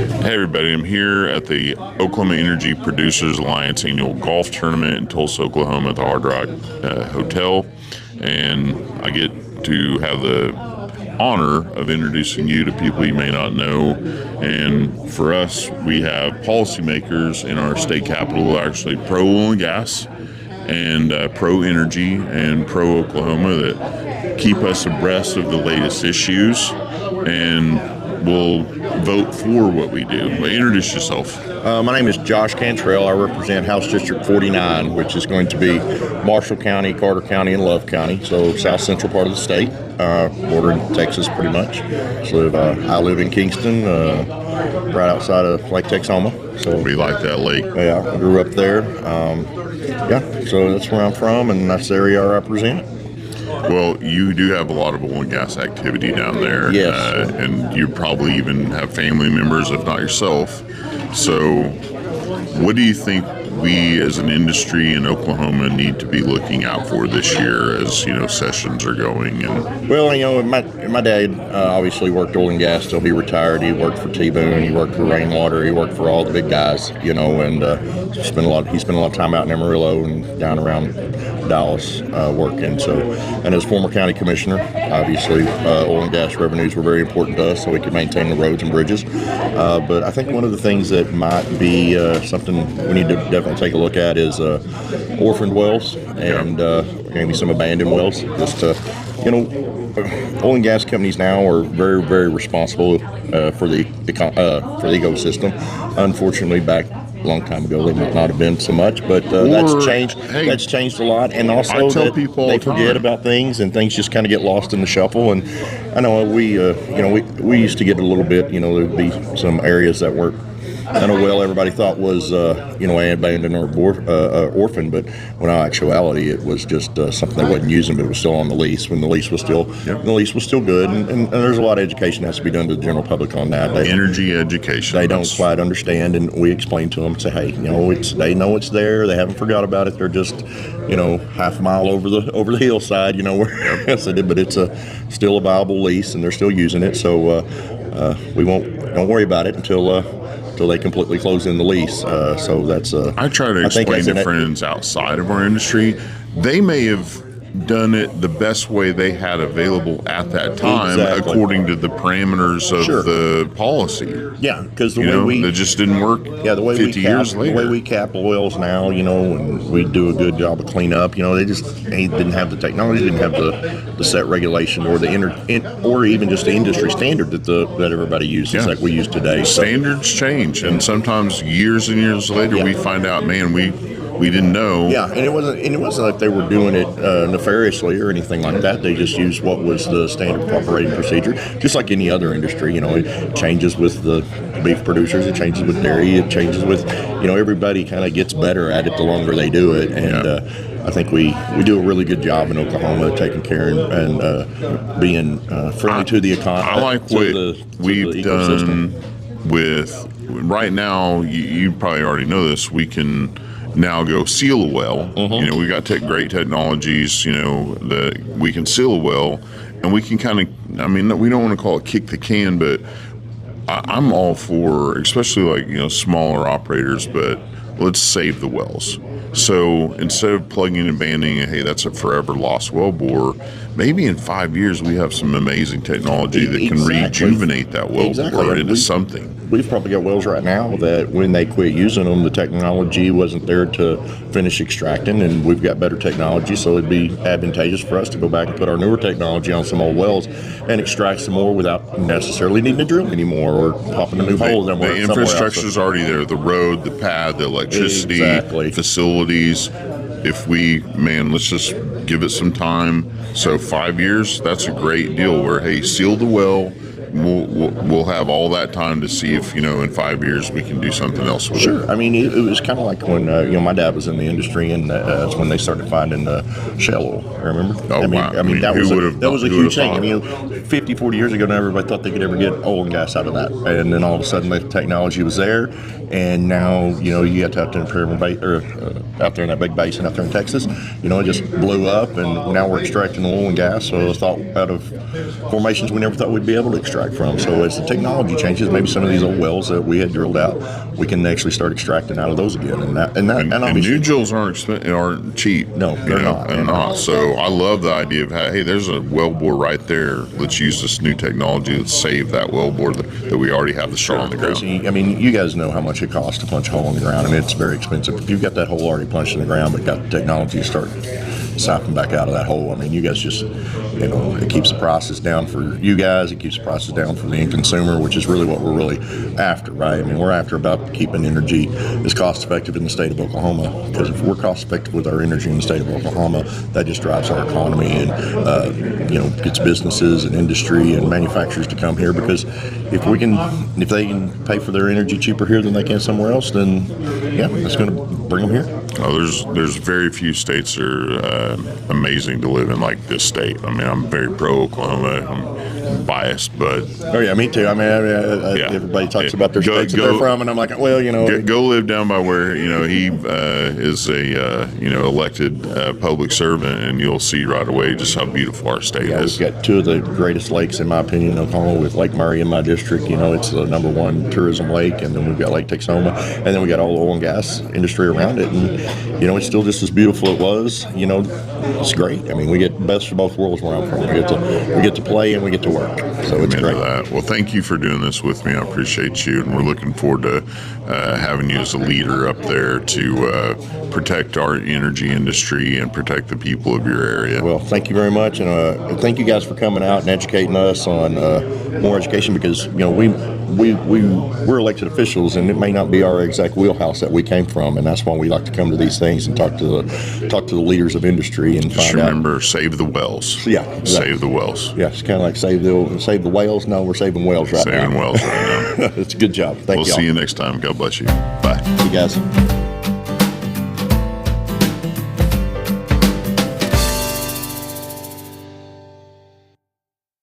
Hey everybody, I'm here at the Oklahoma Energy Producers Alliance annual golf tournament in Tulsa, Oklahoma at the Hard Rock Hotel, and I get to have the honor of introducing you to people you may not know. And for us, we have policymakers in our state capital, actually pro oil and gas and pro energy and pro Oklahoma, that keep us abreast of the latest issues and will vote for what we do. But introduce yourself. My name is Josh Cantrell. I represent House District 49, which is going to be Marshall County, Carter County, and Love County, so south central part of the state, bordering Texas pretty much. So I live in Kingston, right outside of Lake Texoma. So We like that lake. yeah, I grew up there. So that's where I'm from, and that's the area I represent. Well, you do have a lot of oil and gas activity down there. Yes. And you probably even have family members, if not yourself. So what do you think we as an industry in Oklahoma need to be looking out for this year as, sessions are going? And Well, my dad obviously worked oil and gas till he retired. He worked for T-Boone, he worked for Rainwater, he worked for all the big guys, and he spent a lot of time out in Amarillo and down around Dallas working. So, and as former county commissioner, obviously oil and gas revenues were very important to us so we could maintain the roads and bridges. But I think one of the things that might be something we need to definitely take a look at is orphaned wells and maybe some abandoned wells. Just oil and gas companies now are very, very responsible for the ecosystem. Unfortunately, back a long time ago, they might not have been so much, but that's changed. Hey, that's changed a lot, and also that they forget about things, and things just kind of get lost in the shuffle. And I know we used to get a little bit. There'd be some areas that weren't. I know everybody thought was abandoned or orphan, but when in actuality it was just something they wasn't using, but it was still on the lease when the lease was still good, and there's a lot of education that has to be done to the general public on that. Energy education. They don't quite understand, and we explain to them, say, hey, they know it's there. They haven't forgot about it. They're just half a mile over the hillside, where but it's still a viable lease, and they're still using it. So don't worry about it until they completely close in the lease. So that's I try to explain to friends outside of our industry, they may have done it the best way they had available at that time, according to the parameters of the policy. Yeah, because the way that just didn't work. Yeah, the way 50 years later. The way we cap oils now, and we do a good job of cleanup. They didn't have the technology, didn't have the set regulation or or even just the industry standard that everybody uses like we use today. Standards change, and sometimes years and years later we find out, man, we didn't know. Yeah, and it wasn't like they were doing it nefariously or anything like that. They just used what was the standard operating procedure, just like any other industry. It changes with the beef producers, it changes with dairy, it changes with, everybody kind of gets better at it the longer they do it. And I think we do a really good job in Oklahoma taking care and being friendly to the economy. I like what we've done with, right now, you probably already know this, we can now go seal a well. We got great technologies, that we can seal a well, and we can kind of, we don't want to call it kick the can, but I'm all for, especially like, smaller operators, but let's save the wells. So instead of plugging and abandoning, hey, that's a forever lost well bore, maybe in 5 years we have some amazing technology that can rejuvenate that well bore into something. We've probably got wells right now that when they quit using them, the technology wasn't there to finish extracting, and we've got better technology, so it'd be advantageous for us to go back and put our newer technology on some old wells and extract some more without necessarily needing to drill anymore or popping a new hole somewhere. The infrastructure's already there, the road, the pad, the electricity, facilities. If let's just give it some time. So 5 years, that's a great deal where, hey, seal the well. We'll have all that time to see if, in 5 years we can do something else with it. Sure. It was kind of like when, my dad was in the industry, and that's when they started finding shale oil. I remember. Oh, wow. That was a huge thing. 50, 40 years ago, now everybody thought they could ever get oil and gas out of that. And then all of a sudden the technology was there, and now, you have to out there in out there in that big basin out there in Texas, it just blew up, and now we're extracting oil and gas. So it was thought out of formations we never thought we'd be able to extract. extract from. So as the technology changes, maybe some of these old wells that we had drilled out, we can actually start extracting out of those again. And new drills aren't cheap. No, they're not. They're not. So I love the idea of, hey, there's a wellbore right there. Let's use this new technology to save that wellbore that we already have the shot on the ground. I mean, you guys know how much it costs to punch a hole in the ground. I mean, it's very expensive. If you've got that hole already punched in the ground, but got the technology to start siphon back out of that hole, I mean, you guys just, it keeps the prices down for you guys. It keeps the prices down for the end consumer, which is really what we're really after, right? I mean, we're after about keeping energy as cost effective in the state of Oklahoma, because if we're cost effective with our energy in the state of Oklahoma, that just drives our economy and gets businesses and industry and manufacturers to come here. Because if they can pay for their energy cheaper here than they can somewhere else, then yeah, that's going to bring them here. Oh, there's very few states that are amazing to live in like this state. I mean, I'm very pro Oklahoma. I'm biased, but oh yeah, me too. I mean, everybody talks about their states that they're from, and I'm like, well, go live down by where he is a elected public servant, and you'll see right away just how beautiful our state is. We've got two of the greatest lakes, in my opinion, in Oklahoma, with Lake Murray in my district. It's the number one tourism lake, and then we've got Lake Texoma, and then we got all the oil and gas industry around it, and it's still just as beautiful as it was. It's great. I mean, we get best of both worlds where I'm from. We get to play and we get to work, so it's great. Well, thank you for doing this with me. I appreciate you, and we're looking forward to having you as a leader up there to protect our energy industry and protect the people of your area. Well, thank you very much, and thank you guys for coming out and educating us on more education, because we're elected officials, and it may not be our exact wheelhouse that we came from, and that's why we like to come to these things and talk to the leaders of industry and just find remember, out. save the wells. Yeah, exactly. Save the wells. Yeah, it's kind of like save the whales. No, we're saving whales right now. Saving whales right now. It's a good job. Thank you. We'll see you next time. God bless you. Bye. See you guys.